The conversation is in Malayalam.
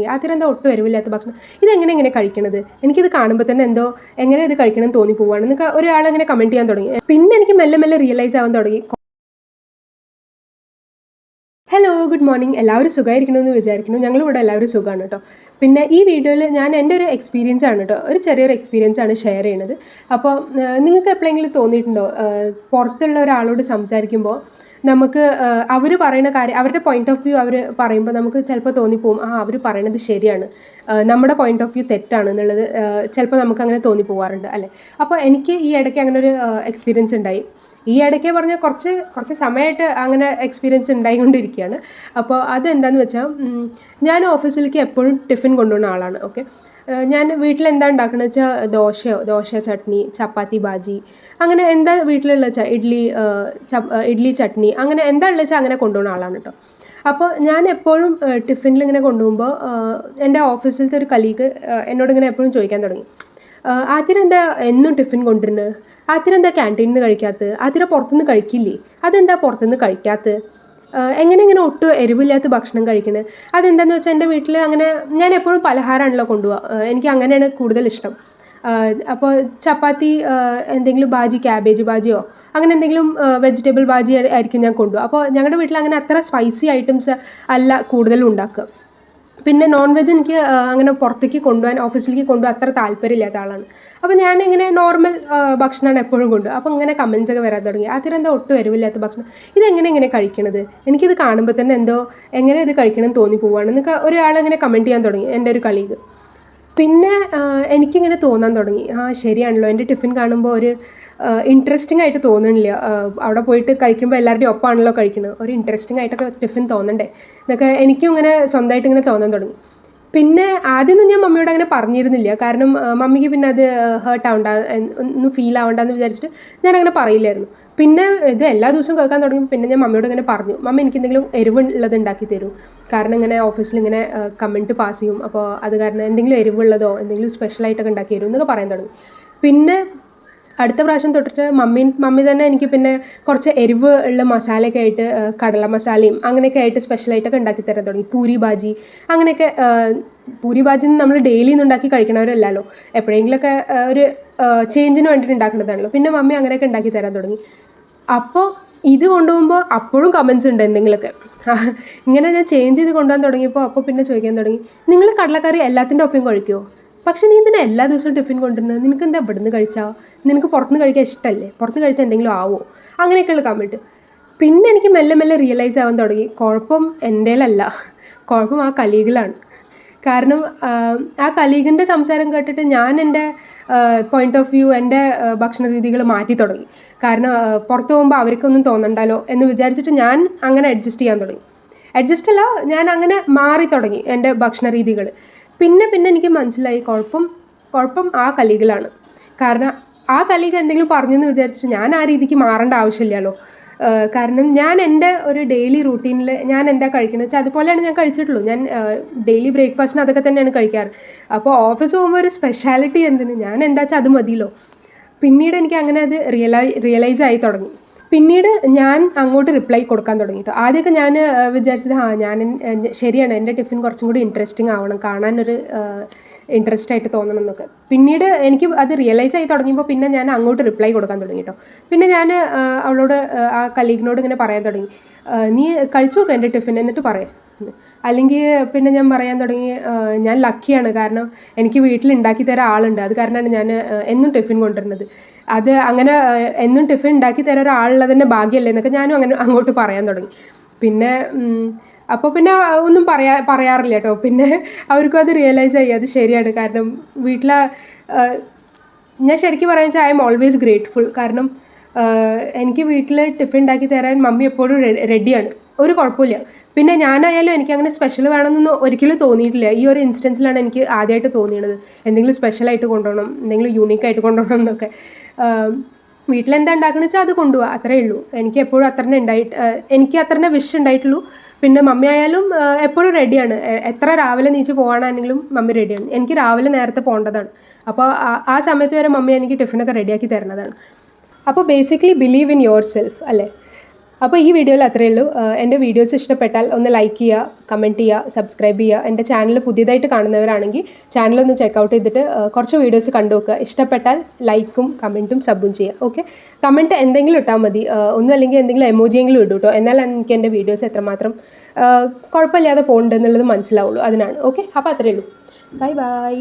തുടങ്ങി. ആദ്യം ഒട്ടും എരിവില്ലാത്ത ഭക്ഷണം, ഇതെങ്ങനെ കഴിക്കണത്, എനിക്കിത് കാണുമ്പോൾ തന്നെ എന്തോ എങ്ങനെ ഇത് കഴിക്കണം എന്ന് തോന്നിപ്പോവാണ് എന്നൊക്കെ ഒരാളിങ്ങനെ കമൻറ്റ് ചെയ്യാൻ തുടങ്ങി. പിന്നെ എനിക്ക് മെല്ലെ മെല്ലെ റിയലൈസ് ആവാൻ തുടങ്ങി. Hello, good morning. എല്ലാവരും സുഖമായിരിക്കണമെന്ന് വിചാരിക്കുന്നു. ഞങ്ങളിവിടെ എല്ലാവരും സുഖമാണ് കേട്ടോ. പിന്നെ ഈ വീഡിയോയിൽ ഞാൻ എൻ്റെ ഒരു എക്സ്പീരിയൻസ് ആണ് കേട്ടോ, ഒരു ചെറിയൊരു എക്സ്പീരിയൻസ് ആണ് ഷെയർ ചെയ്യുന്നത്. അപ്പോൾ നിങ്ങൾക്ക് എപ്പോഴെങ്കിലും തോന്നിയിട്ടുണ്ടോ, പുറത്തുള്ള ഒരാളോട് സംസാരിക്കുമ്പോൾ നമുക്ക് അവർ പറയുന്ന കാര്യം, അവരുടെ പോയിന്റ് ഓഫ് വ്യൂ അവർ പറയുമ്പോൾ നമുക്ക് ചിലപ്പോൾ തോന്നിപ്പോവും, അവർ പറയണത് ശരിയാണ്, നമ്മുടെ പോയിന്റ് ഓഫ് വ്യൂ തെറ്റാണ് എന്നുള്ളത് ചിലപ്പോൾ നമുക്ക് അങ്ങനെ തോന്നിപ്പോവാറുണ്ട് അല്ലേ. അപ്പോൾ എനിക്ക് ഈ ഇടയ്ക്ക് അങ്ങനെ ഒരു എക്സ്പീരിയൻസ് ഉണ്ടായി. ഈ ഇടയ്ക്ക് പറഞ്ഞാൽ കുറച്ച് സമയമായിട്ട് അങ്ങനെ എക്സ്പീരിയൻസ് ഉണ്ടായിക്കൊണ്ടിരിക്കുകയാണ്. അപ്പോൾ അതെന്താണെന്ന് വെച്ചാൽ, ഞാൻ ഓഫീസിലേക്ക് എപ്പോഴും ടിഫിൻ കൊണ്ടുപോകുന്ന ആളാണ്. ഓക്കെ, ഞാൻ വീട്ടിൽ എന്താ ഉണ്ടാക്കുന്നത് വെച്ചാൽ ദോശ, ചട്നി, ചപ്പാത്തി, ബാജി, അങ്ങനെ എന്താ വീട്ടിലുള്ള വെച്ചാൽ ഇഡ്ഡലി ചട്നി, അങ്ങനെ എന്താ ഉള്ളത് വെച്ചാൽ അങ്ങനെ കൊണ്ടുപോകുന്ന ആളാണ് കേട്ടോ. അപ്പോൾ ഞാൻ എപ്പോഴും ടിഫിനിൽ ഇങ്ങനെ കൊണ്ടുപോകുമ്പോൾ എൻ്റെ ഓഫീസിലത്തെ ഒരു കലീഗ് എന്നോട് ഇങ്ങനെ എപ്പോഴും ചോദിക്കാൻ തുടങ്ങി, ആതിരെന്താ എന്നും ടിഫിൻ കൊണ്ടുവരുന്നത്, ആതിരെന്താ ക്യാൻറ്റീനിൽ നിന്ന് കഴിക്കാത്തത്, ആതിര പുറത്തുനിന്ന് കഴിക്കില്ലേ, അതെന്താ പുറത്തുനിന്ന് കഴിക്കാത്തത്, എങ്ങനെ ഒട്ടും എരിവില്ലാത്ത ഭക്ഷണം കഴിക്കണത്, അതെന്താണെന്ന് വെച്ചാൽ എൻ്റെ വീട്ടിൽ അങ്ങനെ ഞാൻ എപ്പോഴും പലഹാരമാണല്ലോ കൊണ്ടുപോവുക, എനിക്ക് അങ്ങനെയാണ് കൂടുതൽ ഇഷ്ടം. അപ്പോൾ ചപ്പാത്തി, എന്തെങ്കിലും ബാജി, ക്യാബേജ് ബാജിയോ അങ്ങനെ എന്തെങ്കിലും വെജിറ്റബിൾ ബാജി ആയിരിക്കും ഞാൻ കൊണ്ടുപോകുക. അപ്പോൾ ഞങ്ങളുടെ വീട്ടിൽ അങ്ങനെ അത്ര സ്പൈസി ഐറ്റംസ് അല്ല കൂടുതലും ഉണ്ടാക്കുക. പിന്നെ നോൺ വെജ് എനിക്ക് അങ്ങനെ പുറത്തേക്ക് കൊണ്ടുപോകാൻ, ഓഫീസിലേക്ക് കൊണ്ടുപോകാൻ അത്ര താല്പര്യമില്ലാത്ത ആളാണ്. അപ്പോൾ ഞാനിങ്ങനെ നോർമൽ ഭക്ഷണമാണ് എപ്പോഴും കൊണ്ടുപോകുക. അപ്പോൾ ഇങ്ങനെ കമൻസ് ഒക്കെ വരാൻ തുടങ്ങി, അതിലെന്താ ഒട്ടും എരിവില്ലാത്ത ഭക്ഷണം, ഇതെങ്ങനെ കഴിക്കണത്, എനിക്കിത് കാണുമ്പോൾ തന്നെ എന്തോ എങ്ങനെ ഇത് കഴിക്കണം എന്ന് തോന്നിപ്പോവാണ് എന്നൊക്കെ ഒരാളിങ്ങനെ കമൻറ്റ് ചെയ്യാൻ തുടങ്ങി, എൻ്റെ ഒരു കലീഗ്. പിന്നെ എനിക്കിങ്ങനെ തോന്നാൻ തുടങ്ങി, ശരിയാണല്ലോ, എൻ്റെ ടിഫിൻ കാണുമ്പോൾ ഒരു ഇൻട്രസ്റ്റിംഗ് ആയിട്ട് തോന്നണില്ല, അവിടെ പോയിട്ട് കഴിക്കുമ്പോൾ എല്ലാവരുടെയും ഒപ്പമാണല്ലോ കഴിക്കുന്നത്, ഒരു ഇൻട്രസ്റ്റിംഗ് ആയിട്ടൊക്കെ ടിഫിൻ തോന്നണ്ടേ എന്നൊക്കെ എനിക്കും ഇങ്ങനെ സ്വന്തമായിട്ട് ഇങ്ങനെ തോന്നാൻ തുടങ്ങി. പിന്നെ ആദ്യമൊന്നും ഞാൻ മമ്മിയോട് അങ്ങനെ പറഞ്ഞിരുന്നില്ല, കാരണം മമ്മിക്ക് പിന്നെ അത് ഹേർട്ട് ആവണ്ട, ഒന്നും ഫീൽ ആവണ്ടെന്ന് വിചാരിച്ചിട്ട് ഞാൻ അങ്ങനെ പറയില്ലായിരുന്നു. പിന്നെ ഇത് എല്ലാ ദിവസവും കേൾക്കാൻ തുടങ്ങി. പിന്നെ ഞാൻ മമ്മിയോട് ഇങ്ങനെ പറഞ്ഞു, മമ്മി എനിക്ക് എന്തെങ്കിലും എരിവുള്ളത് ഉണ്ടാക്കി തരൂ, കാരണം ഇങ്ങനെ ഓഫീസിൽ ഇങ്ങനെ കമൻറ്റ് പാസ് ചെയ്യും, അപ്പോൾ അത് കാരണം എന്തെങ്കിലും എരിവുള്ളതോ എന്തെങ്കിലും സ്പെഷ്യലായിട്ടൊക്കെ ഉണ്ടാക്കി തരും എന്നൊക്കെ പറയാൻ തുടങ്ങി. പിന്നെ അടുത്ത പ്രാവശ്യം തൊട്ടിട്ട് മമ്മി തന്നെ എനിക്ക് പിന്നെ കുറച്ച് എരിവ് ഉള്ള മസാലയൊക്കെ ആയിട്ട്, കടല മസാലയും അങ്ങനെയൊക്കെ ആയിട്ട് സ്പെഷ്യലായിട്ടൊക്കെ ഉണ്ടാക്കി തരാൻ തുടങ്ങി. പൂരി ബാജി അങ്ങനെയൊക്കെ. പൂരി ബാജി നമ്മൾ ഡെയിലി ഒന്നും ഉണ്ടാക്കി കഴിക്കണവരല്ലല്ലോ, എപ്പോഴെങ്കിലുമൊക്കെ ഒരു ചേഞ്ചിന് വേണ്ടിയിട്ട് ഉണ്ടാക്കേണ്ടതാണല്ലോ. പിന്നെ മമ്മി അങ്ങനെയൊക്കെ ഉണ്ടാക്കി തരാൻ തുടങ്ങി. അപ്പോൾ ഇത് കൊണ്ടുപോകുമ്പോൾ അപ്പോഴും കമൻസ് ഉണ്ട് എന്തെങ്കിലുമൊക്കെ. ഇങ്ങനെ ഞാൻ ചേഞ്ച് ചെയ്ത് കൊണ്ടുപോകാൻ തുടങ്ങിയപ്പോൾ അപ്പോൾ പിന്നെ ചോദിക്കാൻ തുടങ്ങി, നിങ്ങൾ കടലക്കറി എല്ലാത്തിൻ്റെ ഒപ്പം കഴിക്കുമോ, പക്ഷേ നീ ഇതിനെ എല്ലാ ദിവസവും ടിഫിൻ കൊണ്ടുവരുന്നത്, നിനക്ക് എന്താ ഇവിടുന്ന് കഴിച്ചാൽ, നിനക്ക് പുറത്തുനിന്ന് കഴിക്കാൻ ഇഷ്ടമല്ലേ, പുറത്ത് കഴിച്ചാൽ എന്തെങ്കിലും ആവോ, അങ്ങനെയൊക്കെയുള്ള കമൻറ്റ്. പിന്നെ എനിക്ക് മെല്ലെ മെല്ലെ റിയലൈസ് ആവാൻ തുടങ്ങി, കുഴപ്പം എൻ്റെയിലല്ല, കുഴപ്പം ആ കലീഗിലാണ്. കാരണം ആ കലീഗിൻ്റെ സംസാരം കേട്ടിട്ട് ഞാൻ എൻ്റെ പോയിന്റ് ഓഫ് വ്യൂ, എൻ്റെ ഭക്ഷണ രീതികൾ മാറ്റി തുടങ്ങി. കാരണം പുറത്ത് പോകുമ്പോൾ അവർക്കൊന്നും തോന്നണ്ടല്ലോ എന്ന് വിചാരിച്ചിട്ട് ഞാൻ അങ്ങനെ അഡ്ജസ്റ്റ് ചെയ്യാൻ തുടങ്ങി. അഡ്ജസ്റ്റ് അല്ല, ഞാൻ അങ്ങനെ മാറി തുടങ്ങി എൻ്റെ ഭക്ഷണ രീതികൾ. പിന്നെ എനിക്ക് മനസ്സിലായി, കുഴപ്പം ആ കലീഗിലാണ്. കാരണം ആ കലീഗ് എന്തെങ്കിലും പറഞ്ഞെന്ന് വിചാരിച്ചിട്ട് ഞാൻ ആ രീതിക്ക് മാറേണ്ട ആവശ്യമില്ലല്ലോ. കാരണം ഞാൻ എൻ്റെ ഒരു ഡെയിലി റൂട്ടീനിൽ ഞാൻ എന്താ കഴിക്കുന്നത് വെച്ചാൽ അതുപോലെയാണ് ഞാൻ കഴിച്ചിട്ടുള്ളൂ. ഞാൻ ഡെയിലി ബ്രേക്ക്ഫാസ്റ്റിന് അതൊക്കെ തന്നെയാണ് കഴിക്കാറ്. അപ്പോൾ ഓഫീസ് പോകുമ്പോൾ ഒരു സ്പെഷ്യാലിറ്റി എന്തിന്, ഞാൻ എന്താ വെച്ചാൽ അത് മതിയല്ലോ. പിന്നീട് എനിക്ക് അങ്ങനെ അത് റിയലൈസ് ആയി തുടങ്ങി. പിന്നീട് ഞാൻ അങ്ങോട്ട് റിപ്ലൈ കൊടുക്കാൻ തുടങ്ങി കേട്ടോ. ആദ്യമൊക്കെ ഞാൻ വിചാരിച്ചത് ശരിയാണ്, എൻ്റെ ടിഫിൻ കുറച്ചും കൂടി ഇൻട്രസ്റ്റിംഗ് ആവണം, കാണാനൊരു ഇൻട്രസ്റ്റ് ആയിട്ട് തോന്നണം എന്നൊക്കെ. പിന്നീട് എനിക്ക് അത് റിയലൈസ് ആയി തുടങ്ങിയപ്പോൾ പിന്നെ ഞാൻ അങ്ങോട്ട് റിപ്ലൈ കൊടുക്കാൻ തുടങ്ങി കേട്ടോ. പിന്നെ ഞാൻ അവളോട്, ആ കലീഗിനോട് ഇങ്ങനെ പറയാൻ തുടങ്ങി, നീ കഴിച്ചു നോക്കുക എൻ്റെ ടിഫിൻ, എന്നിട്ട് പറയാം. അല്ലെങ്കിൽ പിന്നെ ഞാൻ പറയാൻ തുടങ്ങി, ഞാൻ ലക്കിയാണ്, കാരണം എനിക്ക് വീട്ടിൽ ഉണ്ടാക്കി തരാൻ ആളുണ്ട്, അത് കാരണമാണ് ഞാൻ എന്നും ടിഫിൻ കൊണ്ടുവരുന്നത്, അത് അങ്ങനെ എന്നും ടിഫിൻ ഉണ്ടാക്കി തരാൻ ഒരാളുള്ളത് തന്നെ ഭാഗ്യമല്ലേ എന്നൊക്കെ ഞാനും അങ്ങനെ അങ്ങോട്ട് പറയാൻ തുടങ്ങി. പിന്നെ അപ്പോൾ പിന്നെ ഒന്നും പറയാറില്ല കേട്ടോ. പിന്നെ അവർക്കും അത് റിയലൈസ് ആയി, അത് ശരിയാണ്. കാരണം വീട്ടിലെ ഞാൻ ശരിക്കും പറയാൻ വെച്ചാൽ ഐ എം ഓൾവേസ് ഗ്രേറ്റ്ഫുൾ. കാരണം എനിക്ക് വീട്ടിൽ ടിഫിൻ ഉണ്ടാക്കി തരാൻ മമ്മി എപ്പോഴും റെഡിയാണ്, ഒരു കുഴപ്പമില്ല. പിന്നെ ഞാനായാലും എനിക്ക് അങ്ങനെ സ്പെഷ്യൽ വേണമെന്നൊന്നും ഒരിക്കലും തോന്നിയിട്ടില്ല. ഈ ഒരു ഇൻസ്റ്റൻസിലാണ് എനിക്ക് ആദ്യമായിട്ട് തോന്നിയത് എന്തെങ്കിലും സ്പെഷ്യലായിട്ട് കൊണ്ടുപോകണം, എന്തെങ്കിലും യൂണീക്കായിട്ട് കൊണ്ടുപോകണം എന്നൊക്കെ. വീട്ടിലെന്താ ഉണ്ടാക്കണമെന്ന് വെച്ചാൽ അത് കൊണ്ടുപോകുക, അത്രയേ ഉള്ളൂ. എനിക്ക് എപ്പോഴും എനിക്ക് അത്രന്നെ വിഷ് ഉണ്ടായിട്ടുള്ളൂ. പിന്നെ മമ്മി ആയാലും എപ്പോഴും റെഡിയാണ്, എത്ര രാവിലെ നീച്ച് പോകാനാണെങ്കിലും മമ്മി റെഡിയാണ്. എനിക്ക് രാവിലെ നേരത്തെ പോകേണ്ടതാണ്, അപ്പോൾ ആ സമയത്ത് വരെ മമ്മി എനിക്ക് ടിഫിനൊക്കെ റെഡിയാക്കി തരുന്നതാണ്. അപ്പോൾ basically believe in your self അല്ലേ. അപ്പോൾ ഈ വീഡിയോയിൽ അത്രയേ ഉള്ളൂ. എൻ്റെ വീഡിയോസ് ഇഷ്ടപ്പെട്ടാൽ ഒന്ന് ലൈക്ക് ചെയ്യുക, കമൻറ്റ് ചെയ്യുക, സബ്സ്ക്രൈബ് ചെയ്യുക. എൻ്റെ ചാനൽ പുതിയതായിട്ട് കാണുന്നവരാണെങ്കിൽ ചാനലൊന്ന് ചെക്കൗട്ട് ചെയ്തിട്ട് കുറച്ച് വീഡിയോസ് കണ്ടു നോക്കുക. ഇഷ്ടപ്പെട്ടാൽ ലൈക്കും കമൻറ്റും സബും ചെയ്യുക. ഓക്കെ, കമൻറ്റ് എന്തെങ്കിലും ഇട്ടാൽ മതി, ഒന്നും അല്ലെങ്കിൽ എന്തെങ്കിലും എമോജിയെങ്കിലും ഇടും കേട്ടോ. എന്നാലാണ് എനിക്ക് എൻ്റെ വീഡിയോസ് എത്രമാത്രം കുഴപ്പമില്ലാതെ പോകുന്നുണ്ടെന്നുള്ളത് മനസ്സിലാവുള്ളൂ. അതിനാണ്. ഓക്കെ, അപ്പോൾ അത്രയേ ഉള്ളൂ. Bye bye.